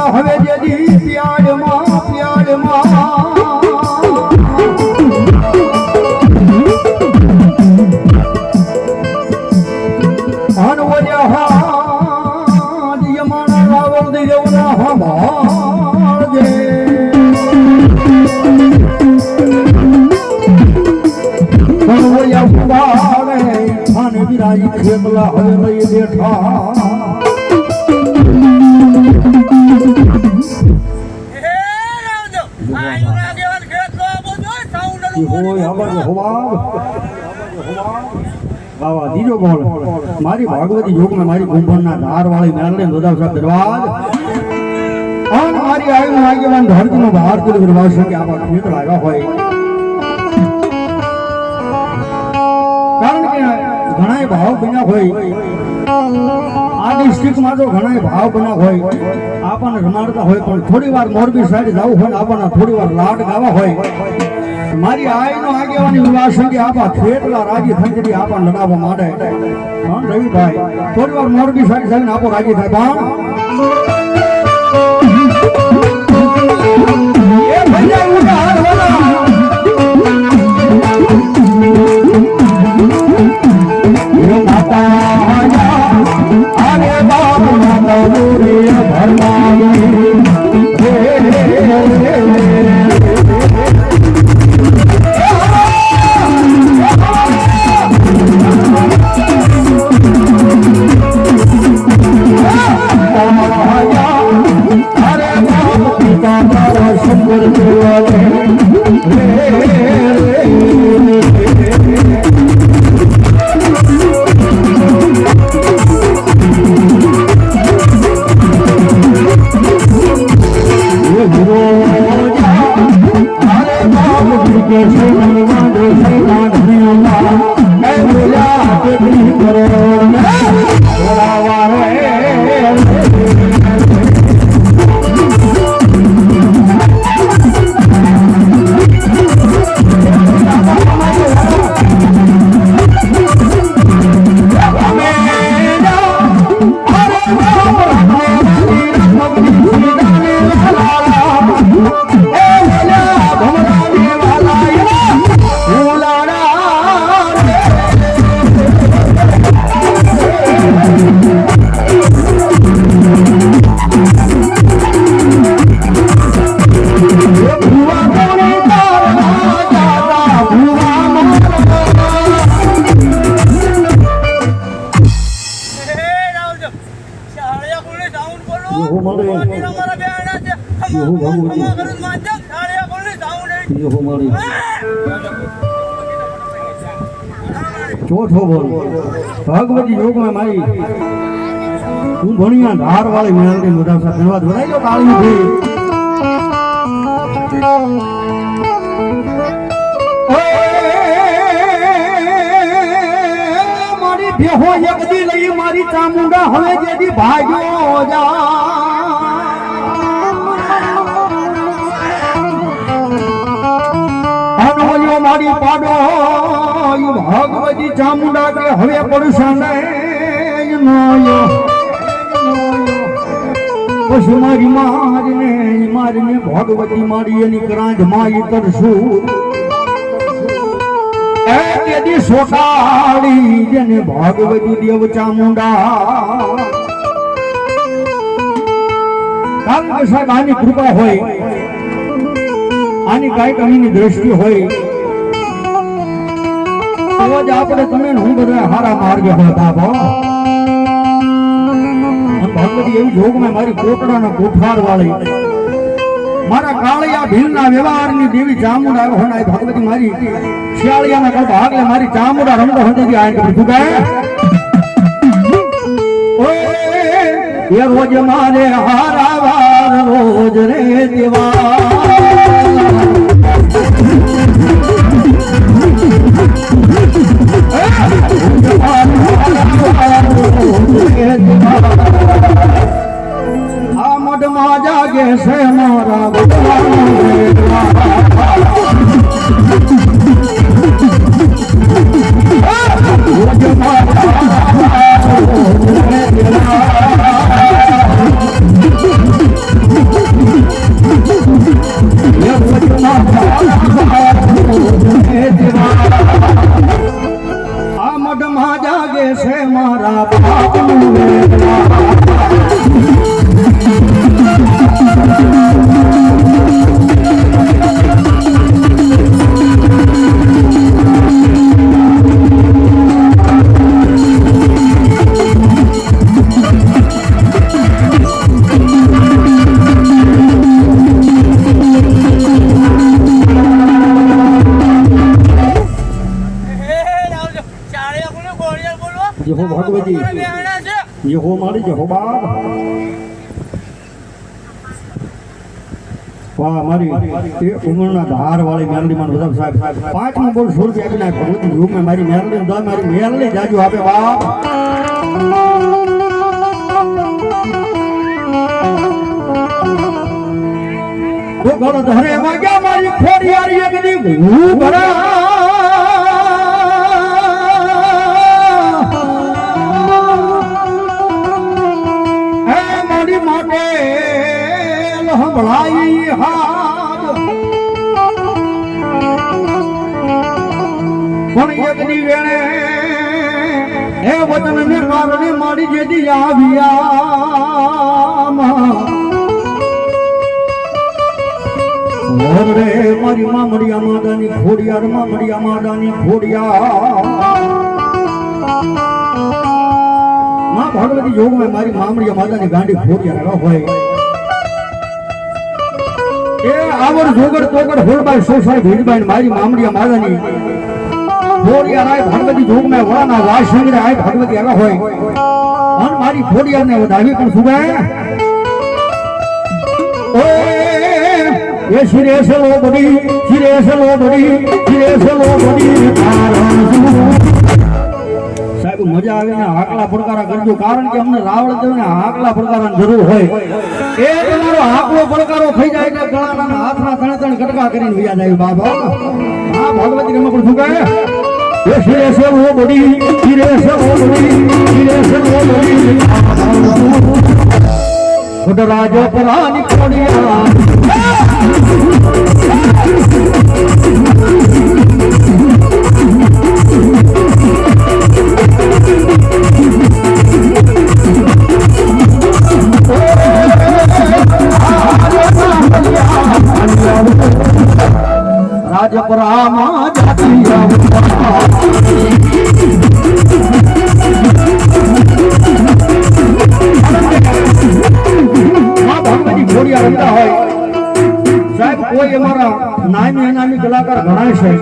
હવે જેદી પ્યારમાં અન ઓલ્યા હાજ યમાના રાવણ દેવના હમાજે અન ઓલ્યા ફુવાડે ખાને વિરાજી ખેતલા હવે લઈ બેઠા મારી ભાગવતી યોગમાં મારી કુંભરના ધાર વાળી મેળને દોદાવ સાહેબ દરવાજ અને મારી આયુ આગેવાન ધરતીનો બહાર કરી દરવાજ કે આવા ખેત લાગ્યા હોય કારણ કે ઘણાય ભાવ બન્યા હોય આ ડિસ્ટ્રિક્ટમાં તો ઘણાય ભાવ બન્યા હોય આપણને રમાડતા હોય પણ થોડી વાર મોરબી સાઈડ જવું હોય ને આપણને થોડી વાર લાડ ગાવા હોય મારી આયનો આગેવાની વિવાહ સંગે આપા ખેતલા રાજી થઈ આપા લડાવવા માંડે હા રવિભાઈ થોડી વાર મોરબી સાઈડ જઈને આપો રાજી થાય પણ એ ભૈયા ઉડા હાથ વાળા એ માતા અરે બાપ માતા રે ભરમાવી ચોથો બોલ ભગવતી યોગમાં મારી હું ભણિયા ધાર વાળી મેળવી મોટા સાથે ધન્યવાદ વધાઈ લો કાળી મારી ભેહો એકદી લઈ મારી ચામુંડા હવે જેદી ભાગ્યો જા મારી પાડો ભગવતી ચામુંડા કે હવે પડશે નહીં પછી મારી મારીને ભગવતી મારી એની કરાંજ માઈ કરશું એથી સોટાડી જેને ભગવતી દેવ ચામુંડા કારણ કે સાહેબ આની કૃપા હોય આની કાંઈક અમીની દ્રષ્ટિ હોય તો જ આપણે તમે હું બધા હારા માર્ગે હતા ભગવતી એવી જોગમાં મારી કોટડાના કોઠાર વાળી મારા કાળિયા ભીલના વ્યવહારની દેવી ચામુંડા હોય ભગવતી મારી શિયાળિયાના ગરબા આગળ મારી ચામુંડા રમતો હતી આ કીધું કે એ રોજ મારે હારાવાર રોજ રે દેવા આ મઢમાં જાગે છે મારા આ મઢમાં જાગે છે મારા બાપનું યહો ભગવતી યહો મારી યહો બાપ વાહ મારી એ ઉમરના ધાર વાળી મેરલી માં બધા સાહેબ 5 માં બોલ 16 રૂપિયા આપીને ભગવતી રૂપ में મારી મેરલી દા મારી મેરલી જાજુ આપે બાપ તો ઘણો ધરે વાગ્યા મારી ખોડિયારી એકની હું ભરા ભળાઈ હાથ પણ એકની વેણે એ વતનને કારણે મારી જેદી આવ્યા રે મારી મામડિયા માદાની ખોડિયાર મામડિયા માદાની ખોડિયાર માં ભગવતી યોગમાં મારી મામડિયા માદાની ગાંડી ખોડિયાર હોય એ આવડ જોગડ તોગડ હોલબાઈ સોસાઈ ભીડબાઈ મારી મામડિયા માદાની ખોડિયાર આય ભગવતી જોગમાં વળાના વાસંગરે આય ભગવતી આવા હોય અન મારી ખોડિયારને વધાવી પણ સુગાય ઓ એ શિરેસલો બડી સાહેબ મજા આવે ને હાકલા પડકારા કરજો કારણ કે અમને રાવળ દેવને હાકલા પડકારાની જરૂર હોય એ તમારો હાકલો પડકારો થઈ જાય એટલે ગળાના હાથના તણે તણે કટકા કરીને વયા જાય બાબા હા ભગવતી રમા પણ સુગાય એ શિરેસલો બડી રાજો પરાની ખોડિયા રાજપરામાં જાતી ખોડિયા રમતા હોય સાહેબ કોઈ અમારા નાની કલાકાર ઘણા છે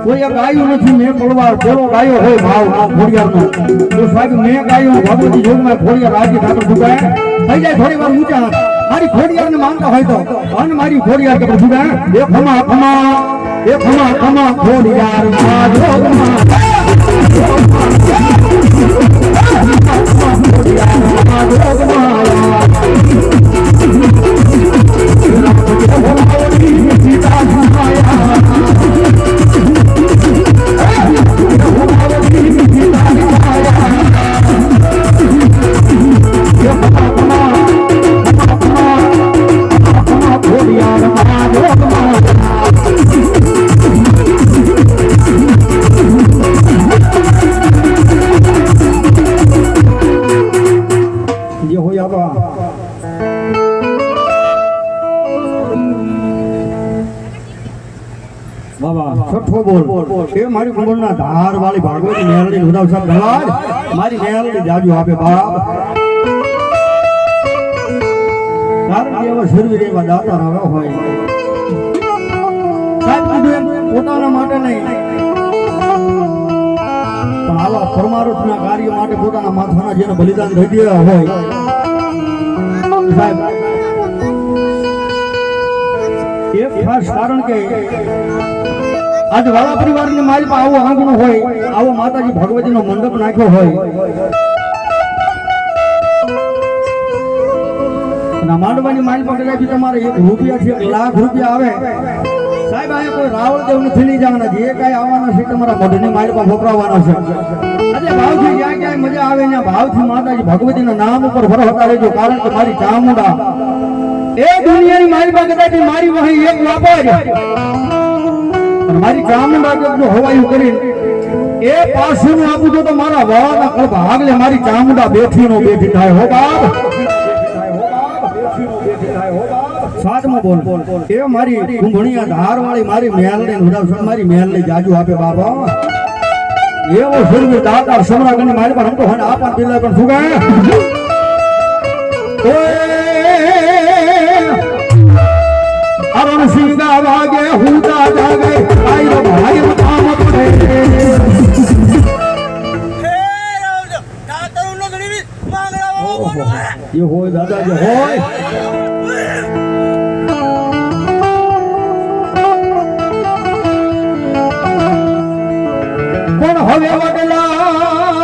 કોઈ ગાયું નથી મેં પડવાર પેલો ગાયો હોય ભાવ ખોડિયારનો તો સાહેબ મેં ગાયું ભગવતી જોગમાં ખોડિયાર આજે ઠાકર ફૂટાય થઈ જાય થોડી વાર ઊંચા મારી ખોડિયારને માનતા હોય તો અને મારી ખોડિયાર કે ફૂટાય એ ખમા ખોડિયાર એ મારી કુંભળના ધાર વાળી ભાગવતી મેરડી ઉદાવ સાહેબ ધવાજ મારી મેરડી જાજુ આપે બાપ કારણ કે એવા શરીર એવા દાતા આવ્યા હોય સાહેબ કીધું પોતાના માટે નહીં પણ આવા પરમાર્થના કાર્ય માટે પોતાના માથાના જેને બલિદાન થઈ દેવા હોય સાહેબ એક ખાસ કારણ કે આજ વાળા પરિવારની માલમાં આવો આંગણું હોય, આવો માતાજી ભગવતીનો મંડપ નાખ્યો હોય અને માંડવાની માલમાં કદાચ તમારે 1 રૂપિયાથી 1 લાખ રૂપિયા આવે સાહેબ, અહીંયા કોઈ રાવળદેવ નથી લઈ જવાના, જે કાંઈ આવવાના છે તમારા મોઢની માલમાં વપરાવાના છે. એટલે ભાવથી જ્યાં ક્યાંય મજા આવે ત્યાં ભાવથી માતાજી ભગવતીના નામ ઉપર ભરોસા રહેજો, કારણ કે મારી ચામુંડા એ દુનિયાની માલમાં કદાચ મારી વહી એક વાપર અને મારી ચામુંડા જો હવાયું કરીને એ પાછું આપું તો મારા વાળાના કળપ આગલે મારી ચામુંડા બેઠી થાય હો બાપ. સાતમો બોલ એ મારી કુંભણિયા ધારવાળી મારી મહેલની ઉડાવશન મારી મહેલની જાજુ આપે બાબા. એવો સુરવીર દાતાર સમ્રાટની મારી પર રમતો હોય આપણ બિલ્લા પણ ફુગાય અરુણ સિંગા વાગે હુતા જાગે આયરો ભાઈ કામ પડે ये होय दादा ये होय कोण हवे वडलान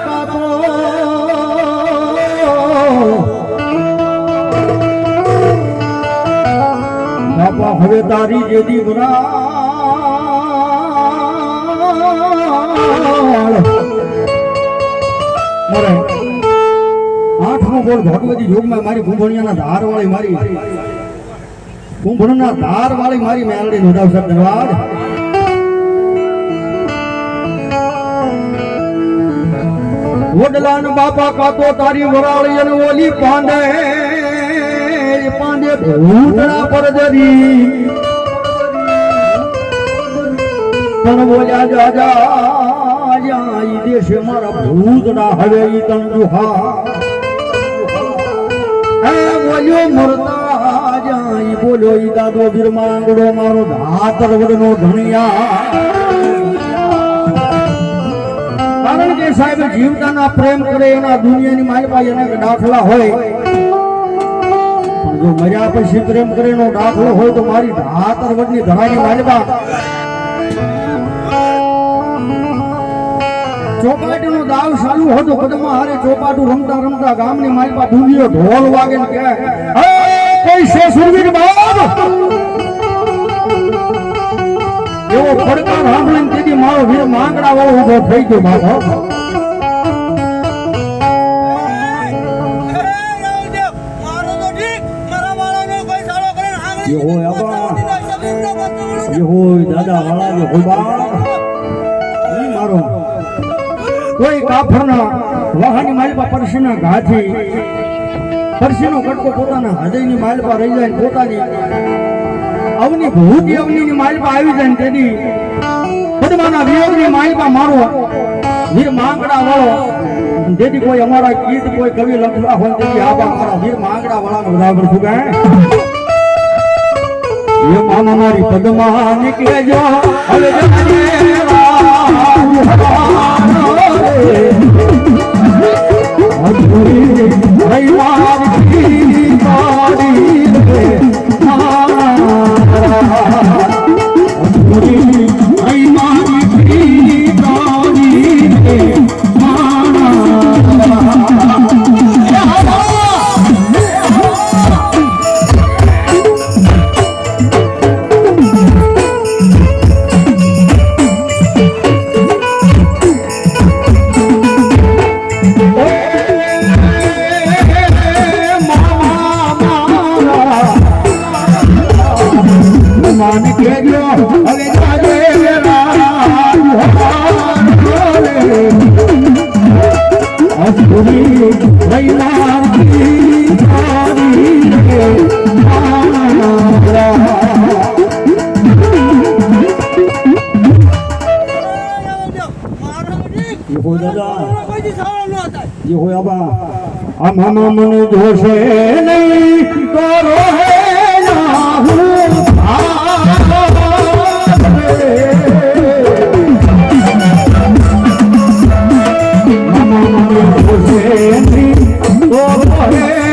कापो बापा हवे तारी जेदी बना मरे આઠમો બોલ ભગવતી યોગમાં મારી કુંભણિયાના ધારવાળી મારી કુંભણના ધારવાળી મારી મેલડી નોંધાવશે. ધન્યવાદ. વડલાન બાપા કાતો તારી વરાળી અને ઓલી પાંડે પાંડે ભૂતડા પર જરી પણ બોલ્યા જાજા ઈ દેશે મારા ભૂતડા હવે ઈ તન દુહા બોલ્યો મરતા જાય બોલો ઈ દાદો વીર માંગડો મારો ધાતર વડનો ધણિયા. કારણ કે સાહેબ જીવતાના પ્રેમ કરે એના દુનિયાની માલપા એને દાખલા હોય, પણ જો મર્યા પછી પ્રેમ કરે એનો દાખલો હોય તો મારી ધાતર વડની ધરાની માલપા ચોપાટીનો દાવ ચાલુ હતો. પદમાં હારે ચોપાટું રમતા રમતા ગામની માલપા ધૂંધીઓ ઢોલ વાગે ને કહે કોઈ છે સુરવીર બાપ એવો પડકાર સાંભળીને તેથી મારો વીર માંગડા વાળો ઉભો થઈ ગયો બાપ. દાદા વાળા મારો કોઈ કાફરના વાહની માલપા પરસીના ઘાથી પરસીનો કટકો પોતાના હૃદયની માલપા રહી જાય, પોતાની અવની ભૂતી અવનીની માલપા આવી જાય ને તેથી પદ્માના વિયોગની માલપા મારો વીર માંગડા વાળો જેથી કોઈ અમારા ગીત કોઈ કવિ લખવા હોય તેથી આબા મારા વીર માંગડા વાળાનો બરાબર ફુગાય. ये मामा मारी पद्मा निकले जो अरे मामा मन जोशे नहीं करो है ना मामा मन जोशे नहीं करो है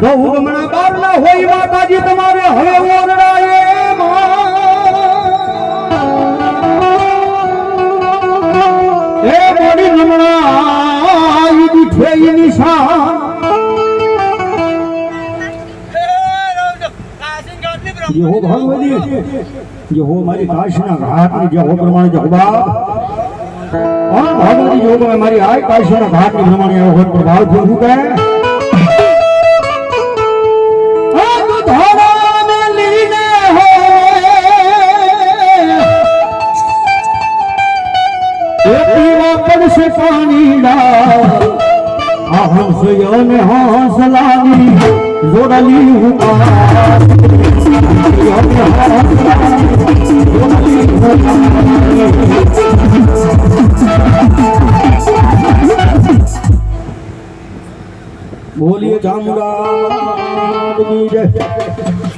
જો ઉગમણા બાર ના હોય માતાજી તમારે હવે ઓરડાએ એ મોડી નમણા દીઠે નિશાન જે હો ભગવતી જે હો મારી કાશીના ઘાટની જે હો પ્રમાણે જે બાપ ભગવતી જો મારી આ કાશીના ઘાટની પ્રમાણે એવો હોય પ્રભાવ થયો શું કહે से पानी डाल हंस ने हौसलानी जोड़ली बोलिए चामुंडा जय